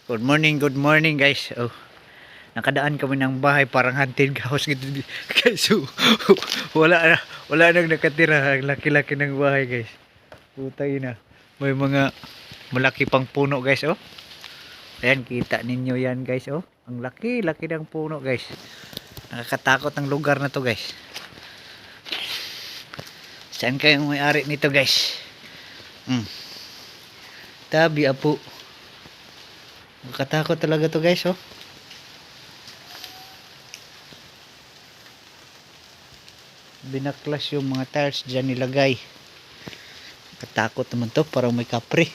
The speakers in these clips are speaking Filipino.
Good morning guys. Oh, nakadaan kami ng bahay parang haunted house gitu guys. So, wala nang nakatira. Ang laki-laki ng bahay guys. Putay na. May mga malaki pang puno guys oh. Ayan kita ninyo yan guys oh. Ang laki-laki ng puno guys. Nakakatakot ang lugar na to guys. Saan kayong may-ari nito guys? Tabi apo. Makatakot talaga to guys oh. Binaklas yung mga tires dyan nilagay. Katakot naman to, parang may kapre.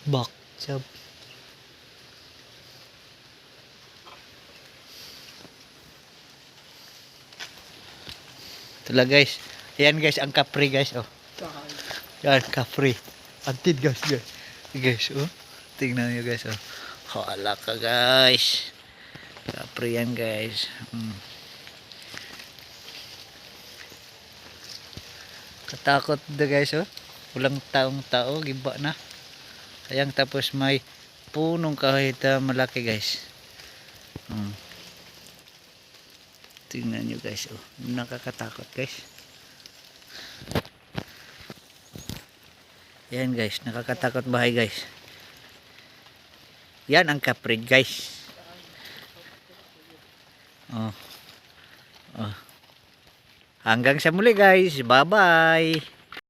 Bakjab. Ito lang guys. Ayan guys ang kapre guys oh. Yan kapre. Antid guys guys. Guys oh. Tingnan niyo guys oh. Hala ka guys. Kapre yan guys. Katakot na guys oh. Walang taong-tao, giba na. Sayang tapos may punong kahit malaki guys. Tingnan nyo guys oh. Nakakatakot guys. Yan guys, nakakatakot bahay guys. Yan ang kaprig guys. Oh. Hanggang sa muli guys. Bye bye.